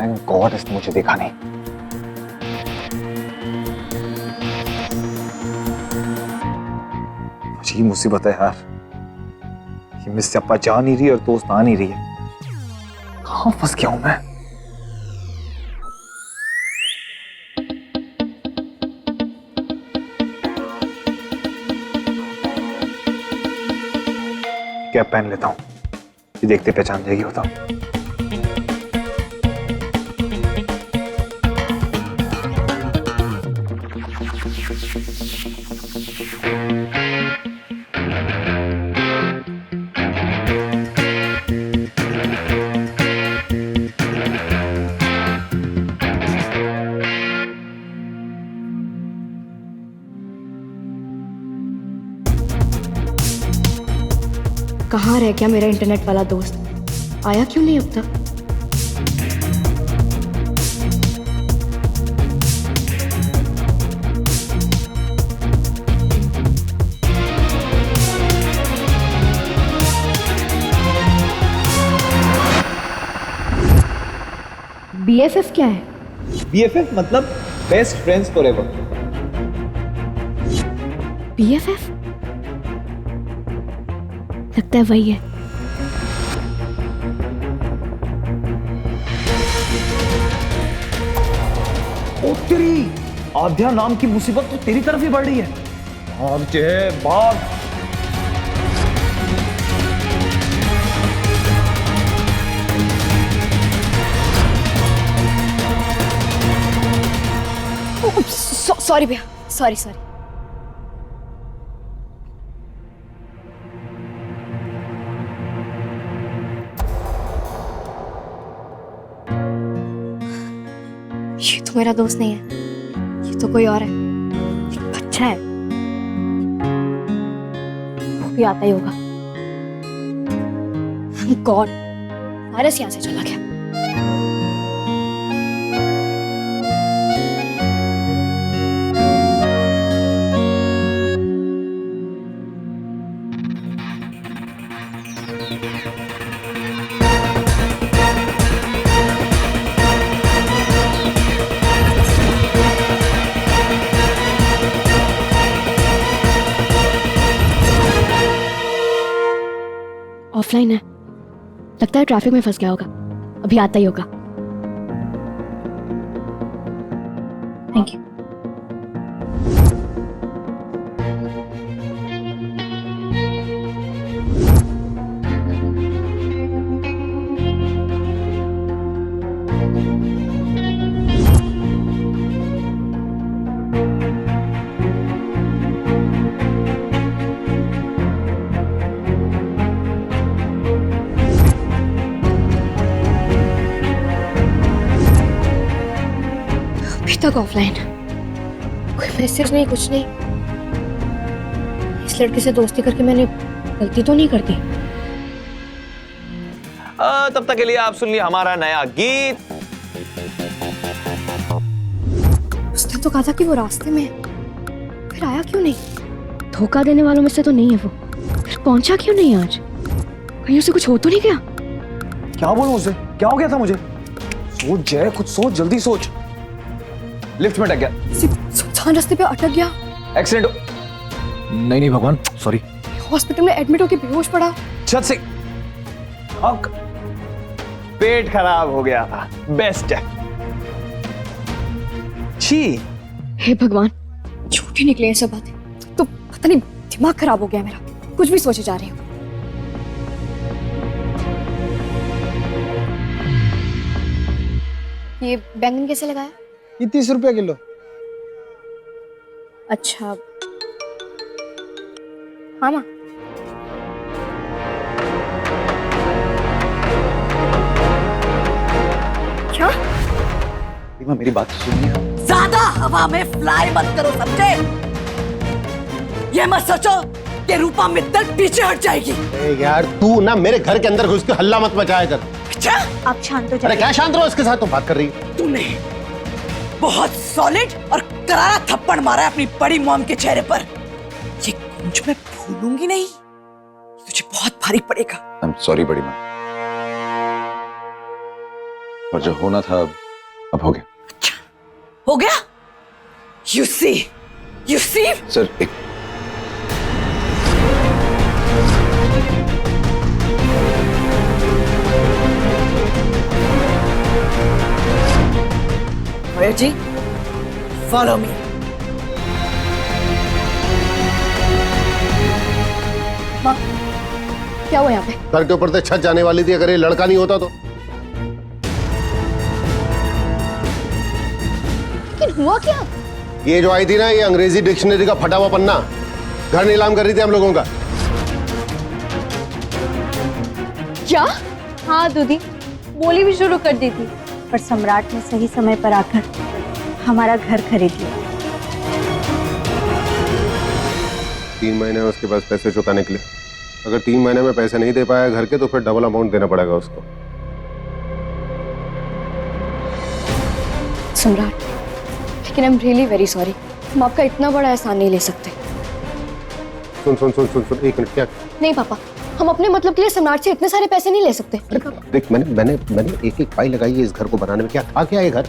Thank God इसने मुझे देखा नहीं। मुझे मुसीबत है यार, ये मिस अप्पा जा नहीं रही और दोस्त आ नहीं रही है। कहां फंस गया हूं मैं? कैप पहन लेता हूं, ये देखते पहचान जाएगी होता। कहाँ रह गया मेरा इंटरनेट वाला दोस्त? आया क्यों नहीं अब तक? BFF क्या है? BFF मतलब बेस्ट फ्रेंड्स फॉरएवर। BFF? लगता है वही है। ओ तेरी आध्या नाम की मुसीबत तो तेरी तरफ ही बढ़ रही है। भाग जय भाग। सॉरी भैया, सॉरी। ये तो मेरा दोस्त नहीं है, ये तो कोई और है। एक बच्चा है, वो भी आता ही होगा। गॉड, वायरस यहाँ से चला गया। ऑफलाइन है, लगता है ट्रैफिक में फंस गया होगा, अभी आता ही होगा। Thank you. तक ऑफलाइन, कोई मैसेज नहीं, कुछ नहीं। इस लड़के से दोस्ती करके मैंने गलती तो नहीं कर दी? तब तक के लिए आप सुन लिए हमारा नया गीत। उसने तो कहा था कि वो रास्ते में है, फिर आया क्यों नहीं? धोखा देने वालों में से तो नहीं है वो, फिर पहुंचा क्यों नहीं आज? कहीं उसे कुछ हो तो नहीं गया? क्या बोलूं उसे? क्या हो गया था मुझे? सोच जय, कुछ सोच, जल्दी सोच। लिफ्ट में अटक गया। सुनसान रास्ते पे अटक गया? एक्सीडेंट? नहीं भगवान, सॉरी। हॉस्पिटल में एडमिट होके बेहोश पड़ा। छत से पेट खराब हो गया। बेस्ट है। छी। हे भगवान, झूठी निकली ये सब बातें। तो पता नहीं दिमाग खराब हो गया मेरा, कुछ भी सोचे जा रही हूँ। ये बैंगन कैसे लगाया? ये 30 रुपया किलो। अच्छा, हाँ माँ। क्या? मेरी बात सुनिए। ज्यादा हवा में फ्लाई मत करो, समझे? ये मत सोचो कि रूपा मित्तल पीछे हट जाएगी। यार तू ना मेरे घर के अंदर घुस के हल्ला मत मचाया कर। अच्छा, आप शांत हो जाइए। अरे क्या शांत रहो, इसके साथ तो बात कर रही है। तूने बहुत सॉलिड और करारा थप्पड़ मारा है अपनी बड़ी मॉम के चेहरे पर। ये गूंज मैं भूलूंगी नहीं, तुझे बहुत भारी पड़ेगा। I'm sorry बड़ी माँ। और जो होना था अब हो गया। अच्छा हो गया? यू सी सर एक मयूर जी, फॉलो मी। माँ, क्या हुआ यहाँ पे? घर के ऊपर से छत जाने वाली थी, अगर ये लड़का नहीं होता तो। लेकिन हुआ क्या? ये जो आई थी ना, ये अंग्रेजी डिक्शनरी का फटा हुआ पन्ना घर नीलाम कर रही थी हम लोगों का। क्या? हाँ दीदी, बोली भी शुरू कर दी थी, पर सम्राट ने सही समय पर आकर हमारा घर खरीद लिया। 3 महीने में उसके पास पैसे चुकाने के लिए, अगर 3 महीने में पैसे नहीं दे पाया घर के तो फिर डबल अमाउंट देना पड़ेगा उसको। सम्राट, लेकिन I am really very sorry, हम आपका इतना बड़ा एहसान नहीं ले सकते। सुन सुन सुन सुन सुन, एक मिनट। क्या? नहीं पापा, हम अपने मतलब के लिए सम्राट से इतने सारे पैसे नहीं ले सकते। देख, मैंने एक पाई लगाई है इस घर को बनाने में। क्या था क्या ये घर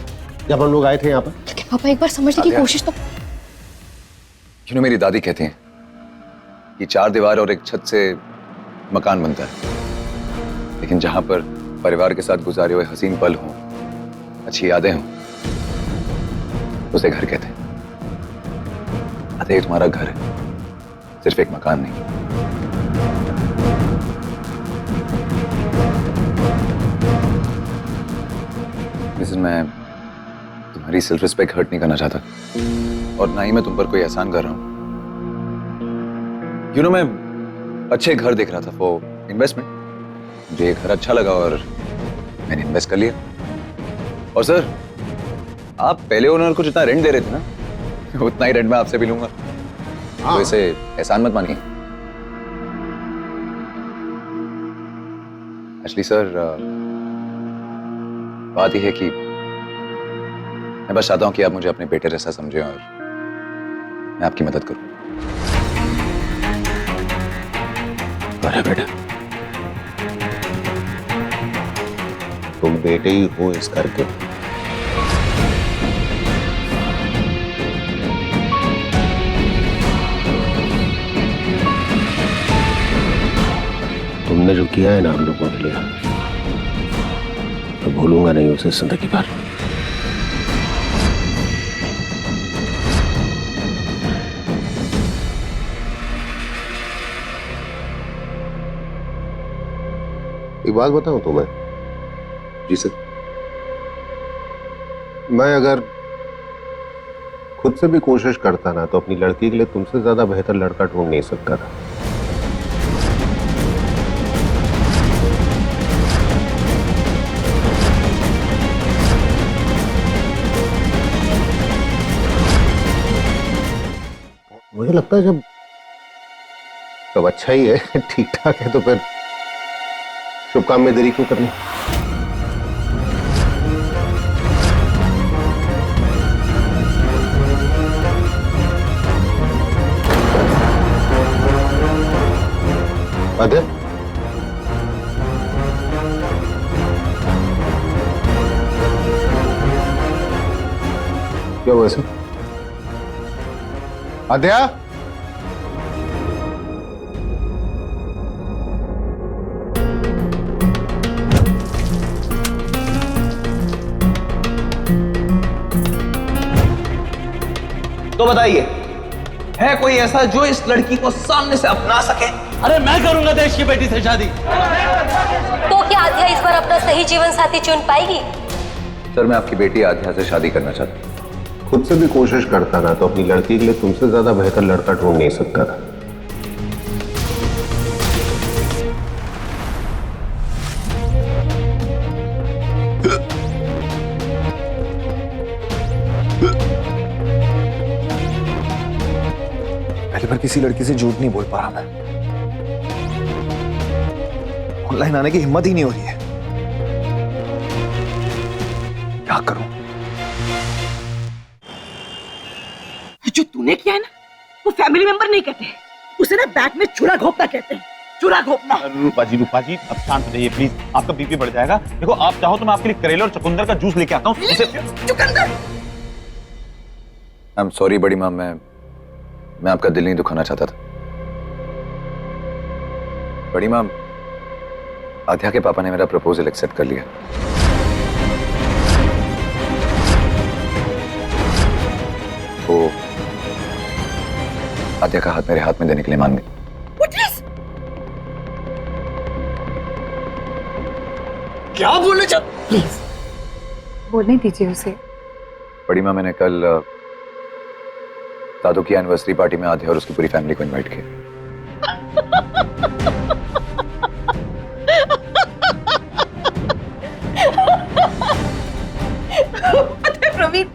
जब हम लोग आए थे यहाँ पर? लेकिन पापा एक बार समझने की कोशिश तो। मेरी दादी कहती हैं कि 4 दीवार और एक छत से मकान बनता है, लेकिन जहां पर परिवार के साथ गुजारे हुए हसीन पल हों, अच्छी यादें हों, उसे घर कहते हैं। अतः तुम्हारा घर है, सिर्फ एक मकान नहीं। लेकिन मैं तुम्हारी सेल्फ रिस्पेक्ट हर्ट नहीं करना चाहता, और ना ही मैं तुम पर कोई एहसान कर रहा हूं। मैं अच्छे घर देख रहा था फॉर इन्वेस्टमेंट। मुझे ये घर अच्छा लगा और मैंने इन्वेस्ट कर लिया। और सर, आप पहले ओनर को जितना रेंट दे रहे थे ना, उतना ही रेंट मैं आपसे भी लूंगा। तो इसे एहसान मत मानिए। एक्चुअली सर, बात यह है कि मैं बस चाहता हूं कि आप मुझे अपने बेटे जैसा समझें और मैं आपकी मदद करूं। अरे बेटा, तुम बेटे ही हो इस घर के। तुमने जो किया है ना हम लोगों के लिए, तो भूलूंगा नहीं उसे जिंदगी भर। एक बात बताऊं तुम्हें? जी सर। मैं अगर खुद से भी कोशिश करता ना, तो अपनी लड़की के लिए तुमसे ज्यादा बेहतर लड़का ढूंढ नहीं सकता था। मुझे लगता है जब अच्छा ही है, ठीक ठाक है, तो फिर शुभ काम में देरी क्यों करनी? आदित्य, क्या हुआ ऐसे? आदित्य, तो बताइए, है कोई ऐसा जो इस लड़की को सामने से अपना सके? अरे मैं करूंगा देश की बेटी से शादी। तो क्या आध्या इस बार अपना सही जीवन साथी चुन पाएगी? सर, मैं आपकी बेटी आध्या से शादी करना चाहता हूं। खुद से भी कोशिश करता ना, तो अपनी लड़की के लिए तुमसे ज्यादा बेहतर लड़का ढूंढ नहीं सकता था। पहली बार किसी लड़की से झूठ नहीं बोल पा रहा मैं। ऑनलाइन आने की हिम्मत ही नहीं हो रही है। क्या करूं? जो तूने किया है ना, वो फैमिली मेंबर नहीं कहते, उसे ना बैग में छुरा घोंपना कहते हैं। चूरा घोपना। रूपा जी अब शांत रहिए प्लीज, आपका बीपी बढ़ जाएगा। देखो आप चाहो तो मैं आपके लिए करेले और चुकंदर का जूस लेके आता हूँ। चुकंदर? आई एम सॉरी बड़ी माँ, मैं आपका दिल नहीं दुखाना चाहता था। बड़ी माँ, आध्या के पापा ने मेरा प्रपोजल एक्सेप्ट कर लिया। वो आध्या का हाथ मेरे हाथ में देने के लिए मान गई। क्या बोले जब? प्लीज बोलने दीजिए उसे। बड़ी माँ, मैंने कल दादू की एनिवर्सरी पार्टी में आध्या और उसकी पूरी फैमिली को इनवाइट किया। प्रवीण,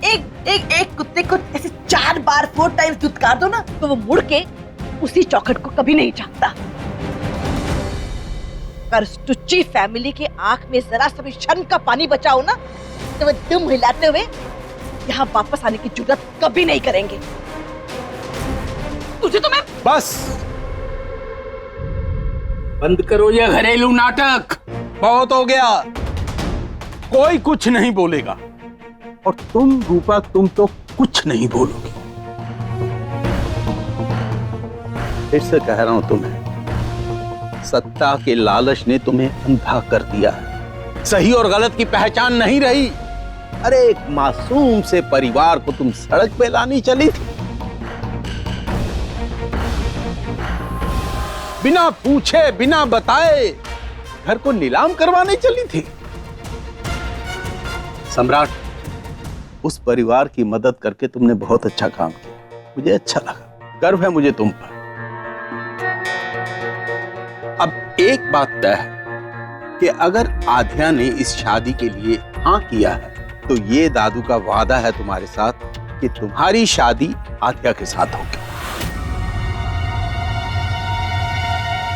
एक कुत्ते को ऐसे 4 टाइम्स दुत्कार दो ना तो वो मुड़ के उसी चौखट को कभी नहीं झांकता। अगर टुच्ची फैमिली की आंख में जरा सा भी शर्म का पानी बचाओ ना तो वो दुम हिलाते हुए यहाँ वापस आने की जुर्रत कभी नहीं करेंगे। तुझे तो मैं बस बंद करो ये घरेलू नाटक, बहुत हो गया। कोई कुछ नहीं बोलेगा और तुम रूपा, तुम तो कुछ नहीं बोलोगी। फिर से कह रहा हूं तुम्हें, सत्ता के लालच ने तुम्हें अंधा कर दिया है। सही और गलत की पहचान नहीं रही। अरे एक मासूम से परिवार को तुम सड़क पे लानी चली थी, बिना पूछे बिना बताए घर को नीलाम करवाने चली थी। सम्राट, उस परिवार की मदद करके तुमने बहुत अच्छा काम किया, मुझे अच्छा लगा, गर्व है मुझे तुम पर। अब एक बात तय है कि अगर आध्या ने इस शादी के लिए हाँ किया है तो ये दादू का वादा है तुम्हारे साथ कि तुम्हारी शादी आध्या के साथ होगी।